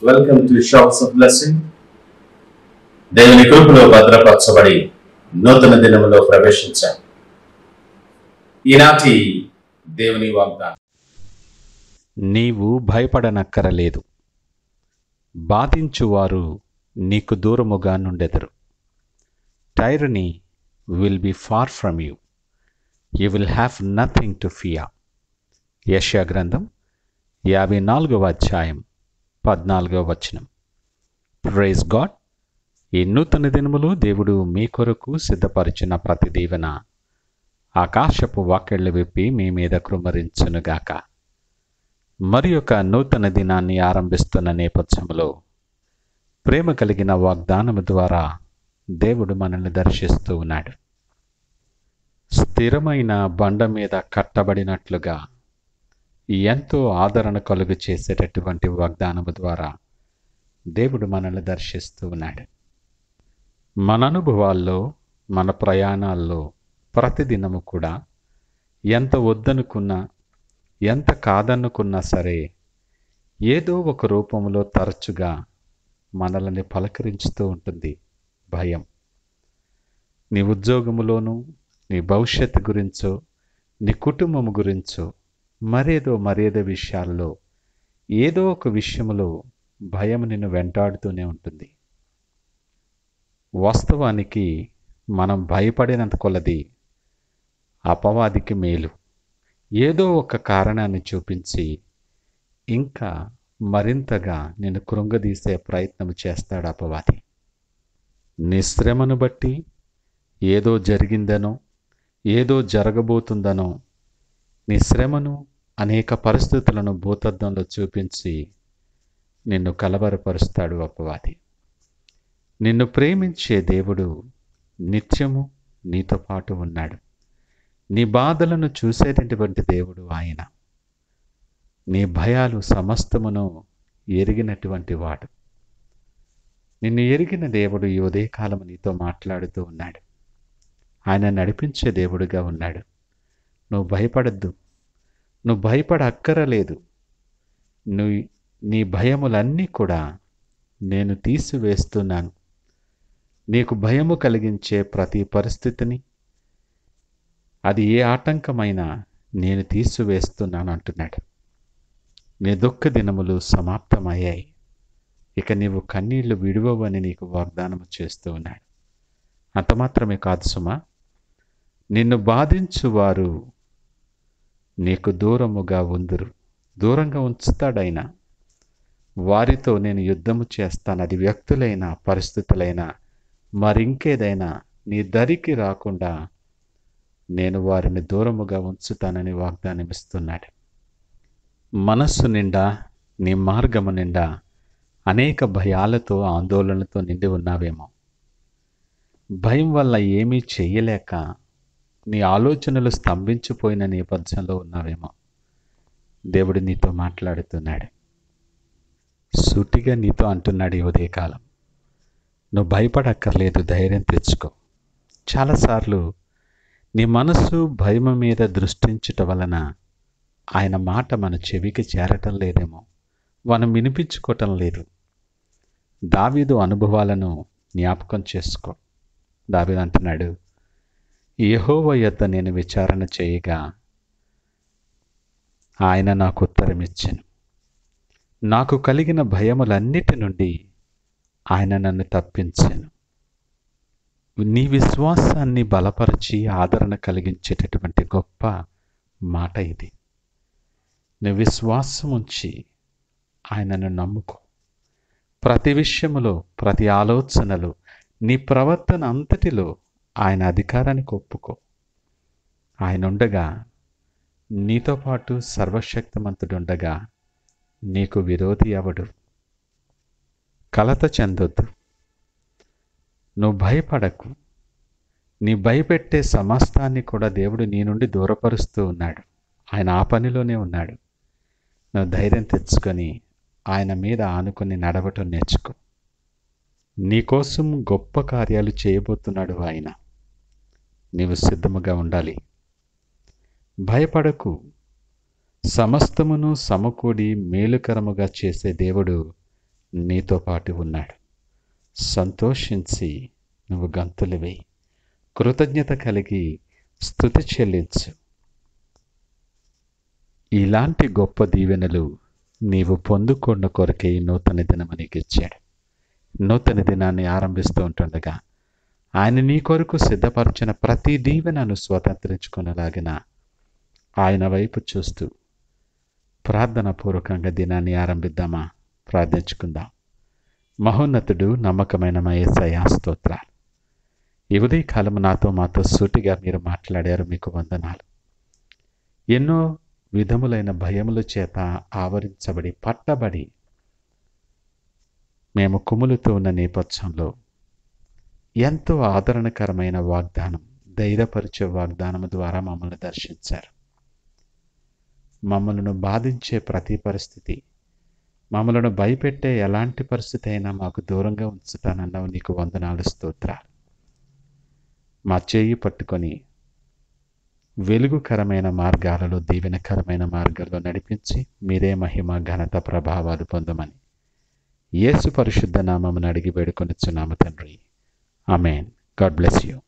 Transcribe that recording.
Welcome to shops of blessing. దేవుని కృపలో భద్రపరచబడి నూతన దినములో ప్రవేశించాం. ఈనాటి దేవుని వాగ్దానం, నీవు భయపడనక్కరలేదు, బాధించువారు నీకు దూరముగా నుండెదరు. Tyranny will be far from you, you will have nothing to fear. యెషయా గ్రంథం 54వ అధ్యాయం 14వ వచనం. Praise God. ఈ నూతన దినములో దేవుడు మీ కొరకు సిద్ధపరిచిన ప్రతి దీవెన ఆకాశపు వాక్యళ్ళు విప్పి మీ మీద కృమ్మరించునుగాక. మరి ఒక నూతన దినాన్ని ఆరంభిస్తున్న నేపథ్యంలో ప్రేమ కలిగిన వాగ్దానము ద్వారా దేవుడు మనల్ని దర్శిస్తూ ఉన్నాడు. స్థిరమైన బండ మీద కట్టబడినట్లుగా ఎంతో ఆదరణ కలుగు చేసేటటువంటి వాగ్దానము ద్వారా దేవుడు మనల్ని దర్శిస్తూ ఉన్నాడు. మన అనుభవాల్లో, మన ప్రయాణాల్లో ప్రతిదినము కూడా ఎంత వద్దనుకున్నా, ఎంత కాదనుకున్నా సరే, ఏదో ఒక రూపంలో తరచుగా మనల్ని పలకరించుతూ ఉంటుంది భయం. నీ ఉద్యోగములోనూ, నీ భవిష్యత్తు గురించో, నీ కుటుంబము గురించో, మరేదో విషయాల్లో ఏదో ఒక విషయంలో భయం నిన్ను వెంటాడుతూనే ఉంటుంది. వాస్తవానికి మనం భయపడినంత కొలది అపవాదికి మేలు. ఏదో ఒక కారణాన్ని చూపించి ఇంకా మరింతగా నిన్ను కృంగదీసే ప్రయత్నం చేస్తాడు అపవాది. నీ శ్రమను బట్టి ఏదో జరిగిందనో, ఏదో జరగబోతుందనో, నీ శ్రమను, అనేక పరిస్థితులను భూతద్దంలో చూపించి నిన్ను కలవరపరుస్తాడు అపవాది. నిన్ను ప్రేమించే దేవుడు నిత్యము నీతో పాటు ఉన్నాడు. నీ బాధలను చూసేటటువంటి దేవుడు ఆయన. నీ భయాలు సమస్తమును ఎరిగినటువంటి వాడు. నిన్ను ఎరిగిన దేవుడు ఈ ఉదయకాలము నీతో మాట్లాడుతూ ఉన్నాడు. ఆయన నడిపించే దేవుడుగా ఉన్నాడు. నువ్వు భయపడద్దు, నువ్వు భయపడక్కరలేదు. నీ భయములన్నీ కూడా నేను తీసివేస్తున్నాను. నీకు భయము కలిగించే ప్రతి పరిస్థితిని, అది ఏ ఆటంకమైనా నేను తీసివేస్తున్నాను అంటున్నాడు. నీ దుఃఖ దినములు సమాప్తమయ్యాయి. ఇక నీవు కన్నీళ్లు విడువవని నీకు వాగ్దానము చేస్తూ ఉన్నాడు. అంత మాత్రమే కాదు సుమా, నిన్ను బాధించువారు నీకు దూరముగా ఉందురు. దూరంగా ఉంచుతాడైనా. వారితో నేను యుద్ధము చేస్తాను. అది వ్యక్తులైనా, పరిస్థితులైనా, మరింకేదైనా నీ దరికి రాకుండా నేను వారిని దూరముగా ఉంచుతానని వాగ్దానం ఇస్తున్నాడు. మనస్సు నిండా, నీ మార్గము నిండా అనేక భయాలతో, ఆందోళనలతో నిండి ఉన్నావేమో. భయం వల్ల ఏమీ చెయ్యలేక నీ ఆలోచనలు స్తంభించిపోయిన నేపథ్యంలో ఉన్నావేమో. దేవుడు నీతో మాట్లాడుతున్నాడు. సూటిగా నీతో అంటున్నాడు ఈ ఉదయకాలం, నువ్వు భయపడక్కర్లేదు, ధైర్యం తెచ్చుకో. చాలాసార్లు నీ మనసు భయం మీద దృష్టించటం వలన ఆయన మాట మన చెవికి చేరటం లేదేమో, మనం వినిపించుకోవటం లేదు. దావీదు అనుభవాలను జ్ఞాపకం చేసుకో. దావీదు అంటున్నాడు, యెహోవా యొద్ద నేను విచారణ చేయగా ఆయన నాకు ఉత్తరమిచ్చెను. నాకు కలిగిన భయములన్నిటి నుండి ఆయన నన్ను తప్పించెను. నీ విశ్వాసాన్ని బలపరిచి ఆదరణ కలిగించేటటువంటి గొప్ప మాట ఇది. నీ విశ్వాసం ఉంచి ఆయనను నమ్ముకో. ప్రతి విషయములో, ప్రతి ఆలోచనలో, నీ ప్రవర్తన అంతటిలో ఆయన అధికారానికి ఒప్పుకో. ఆయన ఉండగా, నీతో పాటు సర్వశక్తిమంతుడుండగా నీకు విరోధి ఎవడు? కలత చెందొద్దు, నువ్వు భయపడకు. నీ భయపెట్టే సమస్తాన్ని కూడా దేవుడు నీ నుండి దూరపరుస్తూ ఉన్నాడు. ఆయన ఆ పనిలోనే ఉన్నాడు. నువ్వు ధైర్యం తెచ్చుకొని ఆయన మీద ఆనుకొని నడవటం నేర్చుకో. నీకోసం గొప్ప కార్యాలు చేయబోతున్నాడు ఆయన. నీవు సిద్ధముగా ఉండాలి. భయపడకు. సమస్తమును సమకూడి మేలుకరముగా చేసే దేవుడు నీతో పాటు ఉన్నాడు. సంతోషించి నువ్వు గంతులు వేయి, కృతజ్ఞత కలిగి స్తుతి చెల్లించు. ఇలాంటి గొప్ప దీవెనలు నీవు పొందుకున్న కొరకే ఈ నూతన దినము నీకు ఇచ్చాడు. నూతన దినాన్ని ఆరంభిస్తూ ఉంటుండగా ఆయన నీ కొరకు సిద్ధపరిచిన ప్రతి దీవెనను స్వతంత్రించుకునేలాగిన ఆయన వైపు చూస్తూ ప్రార్థనాపూర్వకంగా దినాన్ని ఆరంభిద్దామా? ప్రార్థించుకుందాం. మహోన్నతుడు, నమ్మకమైన మా యేసయ్యా, స్తోత్రాలు. ఈ ఉదయకాలం మాతో సూటిగా మీరు మాట్లాడారు, మీకు వందనాలు. ఎన్నో విధములైన భయముల చేత ఆవరించబడి పట్టబడి మేము కుములుతూ ఉన్న నేపథ్యంలో ఎంతో ఆదరణకరమైన వాగ్దానం, ధైర్యపరిచే వాగ్దానం ద్వారా మమ్మల్ని దర్శించారు. మమ్మల్ని బాధించే ప్రతి పరిస్థితి, మమ్మల్ని భయపెట్టే ఎలాంటి పరిస్థితి అయినా మాకు దూరంగా ఉంచుతానన్నావు. నీకు వందనాలు, స్తోత్రాలు. మా చేయి పట్టుకొని వెలుగుకరమైన మార్గాలలో, దీవెనకరమైన మార్గాల్లో నడిపించి మీరే మహిమ, ఘనత, ప్రభావాలు పొందమని యేసు పరిశుద్ధ నామమున అడిగి వేడుకొనిచున్నాము తండ్రి. ఆమేన్. God bless you.